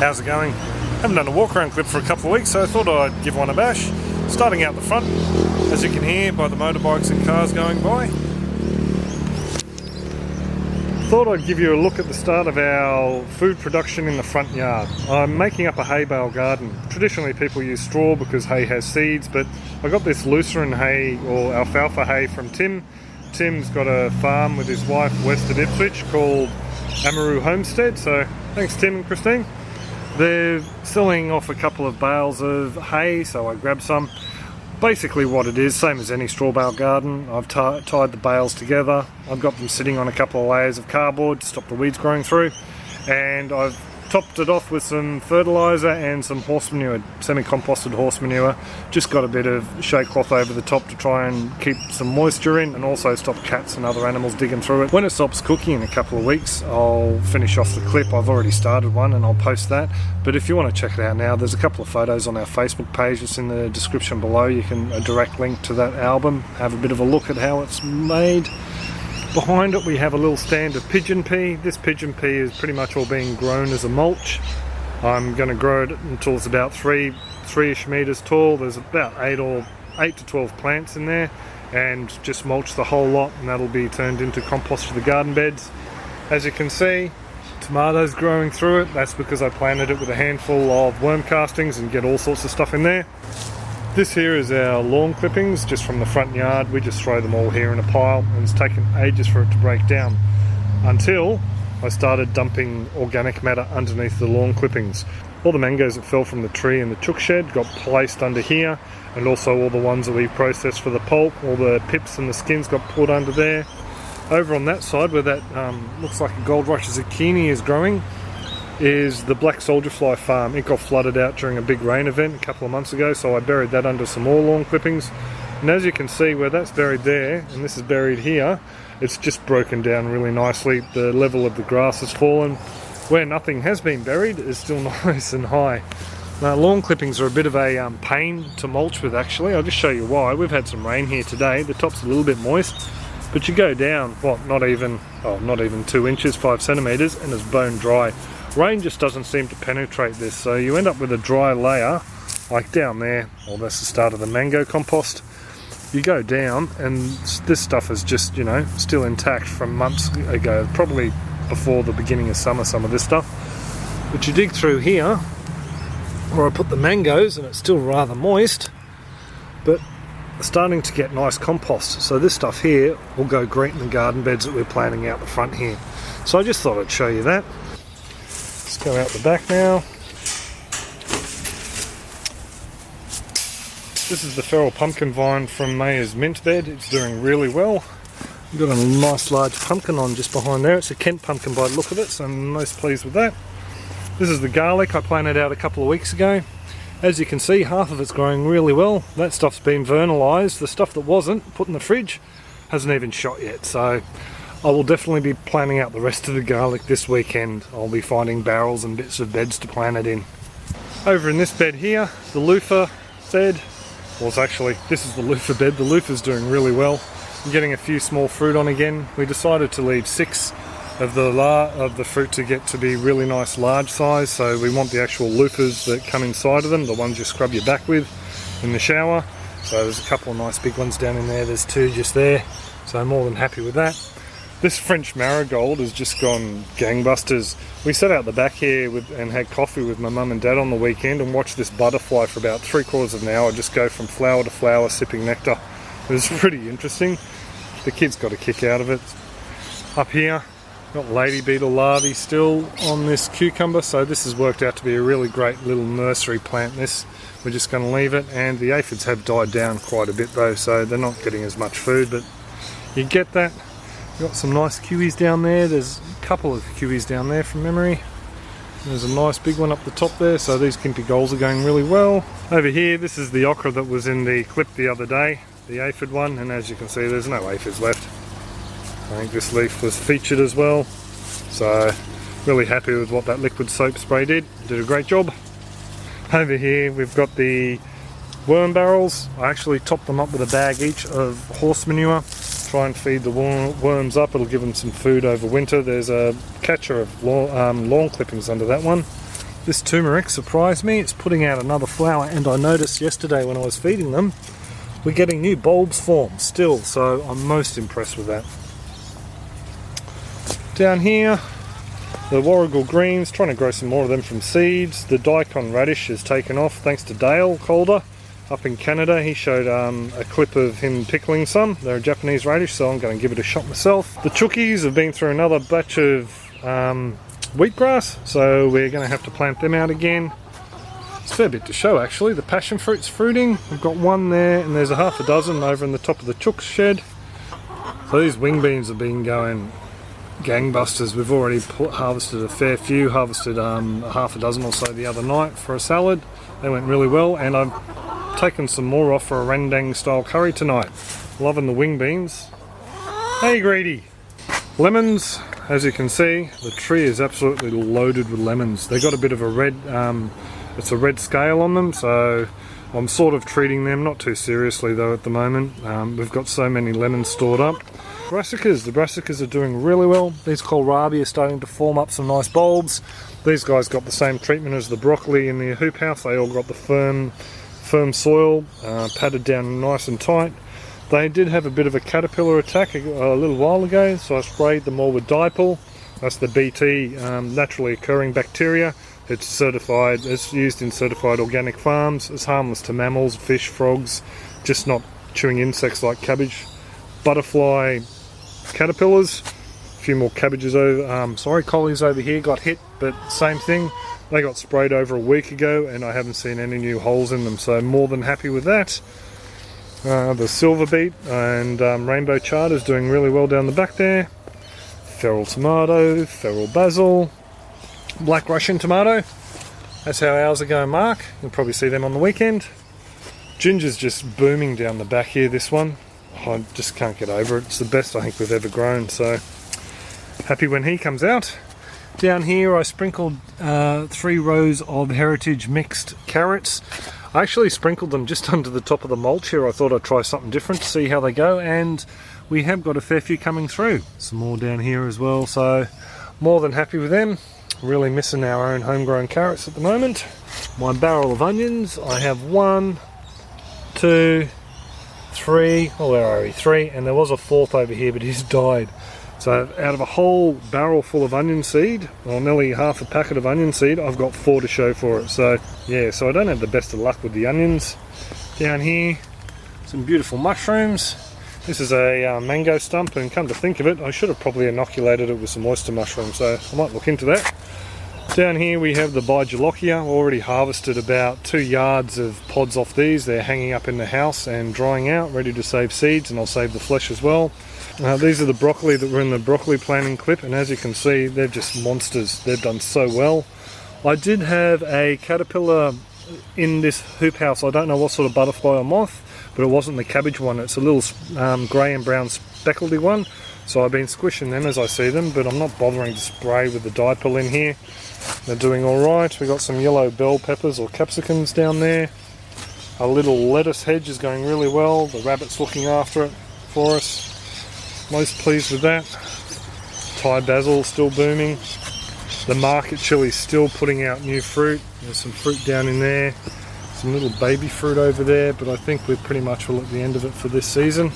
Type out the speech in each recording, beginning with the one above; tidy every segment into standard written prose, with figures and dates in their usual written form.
How's it going? Haven't done a walk around clip for a couple of weeks, so I thought I'd give one a bash. Starting out the front, as you can hear by the motorbikes and cars going by. Thought I'd give you a look at the start of our food production in the front yard. I'm making up a hay bale garden. Traditionally people use straw because hay has seeds, but I got this lucerne hay or alfalfa hay from Tim. Tim's got a farm with his wife west of Ipswich called Amaru Homestead, so thanks Tim and Christine. They're selling off a couple of bales of hay, so I grabbed some. Basically what it is, same as any straw bale garden, I've tied the bales together. I've got them sitting on a couple of layers of cardboard to stop the weeds growing through, and I've topped it off with some fertiliser and some horse manure, semi-composted horse manure. Just got a bit of shake cloth over the top to try and keep some moisture in and also stop cats and other animals digging through it. When it stops cooking in a couple of weeks, I'll finish off the clip. I've already started one and I'll post that. But if you want to check it out now, there's a couple of photos on our Facebook page. It's in the description below. You can a direct link to that album. Have a bit of a look at how it's made. Behind it we have a little stand of pigeon pea. This pigeon pea is pretty much all being grown as a mulch. I'm going to grow it until it's about three-ish metres tall. There's about 8 to 12 plants in there, and just mulch the whole lot, and that'll be turned into compost for the garden beds. As you can see, tomatoes growing through it. That's because I planted it with a handful of worm castings and get all sorts of stuff in there. This here is our lawn clippings just from the front yard. We just throw them all here in a pile, and it's taken ages for it to break down until I started dumping organic matter underneath the lawn clippings. All the mangoes that fell from the tree in the chook shed got placed under here, and also all the ones that we processed for the pulp, all the pips and the skins got put under there. Over on that side where that looks like a gold rush zucchini is growing is the black soldier fly farm. It got flooded out during a big rain event a couple of months ago, so I buried that under some more lawn clippings. And as you can see, where that's buried there and this is buried here, it's just broken down really nicely. The level of the grass has fallen. Where nothing has been buried is still nice and high. Now, lawn clippings are a bit of a pain to mulch with actually. I'll just show you why. We've had some rain here today. The top's a little bit moist, but you go down, what, not even 2 inches, 5 centimetres, and it's bone dry. Rain just doesn't seem to penetrate this, so you end up with a dry layer like down there. Well, that's the start of the mango compost. You go down and this stuff is just, you know, still intact from months ago, probably before the beginning of summer, some of this stuff. But you dig through here where I put the mangoes, and it's still rather moist, but starting to get nice compost. So this stuff here will go great in the garden beds that we're planting out the front here. So I just thought I'd show you that. Let's go out the back now. This is the feral pumpkin vine from Maya's mint bed. It's doing really well. We've got a nice large pumpkin on just behind there. It's a Kent pumpkin by the look of it, so I'm most pleased with that. This is the garlic I planted out a couple of weeks ago. As you can see, half of it's growing really well. That stuff's been vernalised. The stuff that wasn't put in the fridge hasn't even shot yet, so I will definitely be planting out the rest of the garlic this weekend. I'll be finding barrels and bits of beds to plant it in. Over in this bed here, the loofah bed, well it's actually, this is the loofah bed. The loofah's doing really well. I'm getting a few small fruit on again. We decided to leave 6 of the fruit to get to be really nice large size, so we want the actual loofahs that come inside of them, the ones you scrub your back with in the shower. So there's a couple of nice big ones down in there. There's 2 just there, so I'm more than happy with that. This French marigold has just gone gangbusters. We sat out the back here and had coffee with my mum and dad on the weekend and watched this butterfly for about 3/4 of an hour just go from flower to flower sipping nectar. It was pretty interesting. The kids got a kick out of it. Up here, got lady beetle larvae still on this cucumber, so this has worked out to be a really great little nursery plant. This, we're just going to leave it, and the aphids have died down quite a bit though, so they're not getting as much food, but you get that. Got some nice kiwis down there. There's a couple of kiwis down there from memory. There's a nice big one up the top there, so these gimpy goals are going really well. Over here, this is the okra that was in the clip the other day, the aphid one, and as you can see there's no aphids left. I think this leaf was featured as well, so really happy with what that liquid soap spray did a great job. Over here we've got the worm barrels. I actually topped them up with a bag each of horse manure. Try and feed the worms up, it'll give them some food over winter. There's a catcher of lawn clippings under that one. This turmeric surprised me. It's putting out another flower, and I noticed yesterday when I was feeding them, we're getting new bulbs formed still, so I'm most impressed with that. Down here, the warrigal greens, trying to grow some more of them from seeds. The daikon radish has taken off thanks to Dale Calder up in Canada. He showed a clip of him pickling some. They're a Japanese radish, so I'm going to give it a shot myself. The chookies have been through another batch of wheatgrass, so we're going to have to plant them out again. It's a fair bit to show actually. The passion fruit's fruiting. We've got one there, and there's a half a dozen over in the top of the chook shed. So these wing beans have been going gangbusters. We've already harvested a fair few, harvested a half a dozen or so the other night for a salad. They went really well, and I've taken some more off for a rendang style curry tonight. Loving the wing beans. Hey greedy! Lemons, as you can see, the tree is absolutely loaded with lemons. They got a bit of a red, it's a red scale on them, so I'm sort of treating them, not too seriously though at the moment. We've got so many lemons stored up. Brassicas, the brassicas are doing really well. These kohlrabi are starting to form up some nice bulbs. These guys got the same treatment as the broccoli in the hoop house. They all got the firm soil, padded down nice and tight. They did have a bit of a caterpillar attack a little while ago, so I sprayed them all with Dipel. That's the BT, naturally occurring bacteria. It's certified, it's used in certified organic farms. It's harmless to mammals, fish, frogs, just not chewing insects like cabbage. Butterfly caterpillars, a few more cabbages over, collies over here got hit, but same thing. They got sprayed over a week ago, and I haven't seen any new holes in them, so more than happy with that. The silver beet and rainbow chard is doing really well down the back there. Feral tomato, feral basil, black Russian tomato. That's how ours are going, Mark. You'll probably see them on the weekend. Ginger's just booming down the back here, this one. I just can't get over it. It's the best I think we've ever grown, so happy when he comes out. Down here I sprinkled 3 rows of heritage mixed carrots. I actually sprinkled them just under the top of the mulch here. I thought I'd try something different to see how they go, and we have got a fair few coming through. Some more down here as well, so more than happy with them. Really missing our own homegrown carrots at the moment. My barrel of onions, I have 1, 2, 3, oh where are we? 3, and there was a 4th over here, but he's died. So out of a whole barrel full of onion seed, or nearly half a packet of onion seed, I've got 4 to show for it. So yeah, so I don't have the best of luck with the onions. Down here, some beautiful mushrooms. This is a mango stump, and come to think of it, I should have probably inoculated it with some oyster mushrooms, so I might look into that. Down here we have the Bigalochia. Already harvested about 2 yards of pods off these. They're hanging up in the house and drying out, ready to save seeds, and I'll save the flesh as well. These are the broccoli that were in the broccoli planting clip, and as you can see, they're just monsters. They've done so well. I did have a caterpillar in this hoop house. I don't know what sort of butterfly or moth, but it wasn't the cabbage one. It's a little grey and brown speckledy one. So I've been squishing them as I see them, but I'm not bothering to spray with the Dipel in here. They're doing alright. We've got some yellow bell peppers or capsicums down there. A little lettuce hedge is going really well. The rabbit's looking after it for us. Most pleased with that. Thai basil still booming. The market chili's still putting out new fruit. There's some fruit down in there. Some little baby fruit over there, but I think we're pretty much all at the end of it for this season.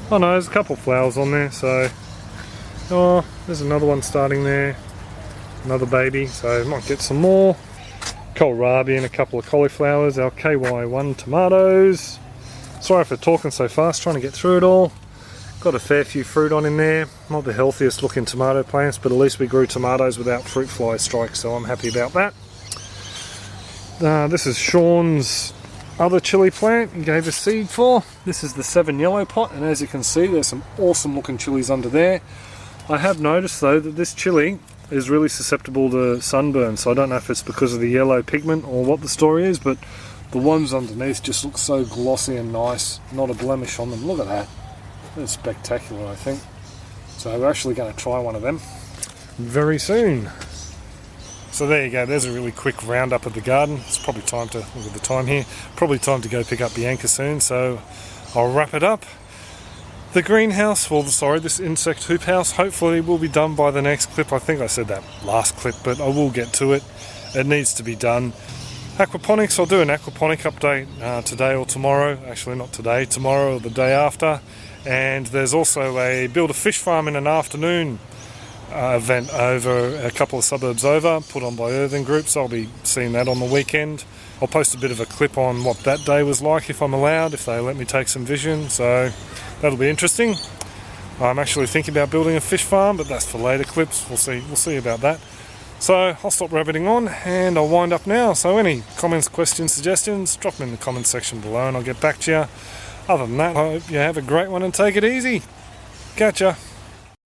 Oh no, there's a couple flowers on there, so... Oh, there's another one starting there. Another baby, so might get some more. Kohlrabi and a couple of cauliflowers. Our KY1 tomatoes. Sorry for talking so fast, trying to get through it all. Got a fair few fruit on in there. Not the healthiest looking tomato plants, but at least we grew tomatoes without fruit fly strikes, so I'm happy about that. This is Sean's other chili plant he gave us seed for. This is the 7 yellow pot, and as you can see, there's some awesome looking chilies under there. I have noticed though that this chili is really susceptible to sunburn, so I don't know if it's because of the yellow pigment or what the story is, but the ones underneath just look so glossy and nice. Not a blemish on them. Look at that. That's spectacular, I think. So we're actually going to try one of them very soon. So there you go, there's a really quick roundup of the garden. It's probably time to, look at the time here, probably time to go pick up Bianca soon, so I'll wrap it up. The greenhouse, well sorry, this insect hoop house, hopefully will be done by the next clip. I think I said that last clip, but I will get to it. it needs to be done. Aquaponics, I'll do an aquaponic update today or tomorrow. Actually not today, tomorrow or the day after. And there's also a build a fish farm in an afternoon event over a couple of suburbs over, put on by Earthing Group, so I'll be seeing that on the weekend. I'll post a bit of a clip on what that day was like if I'm allowed, if they let me take some vision, so that'll be interesting. I'm actually thinking about building a fish farm, but that's for later clips. We'll see about that. So I'll stop rabbiting on and I'll wind up now. So any comments, questions, suggestions, drop them in the comments section below and I'll get back to you. Other than that, I hope you have a great one and take it easy. Catch ya.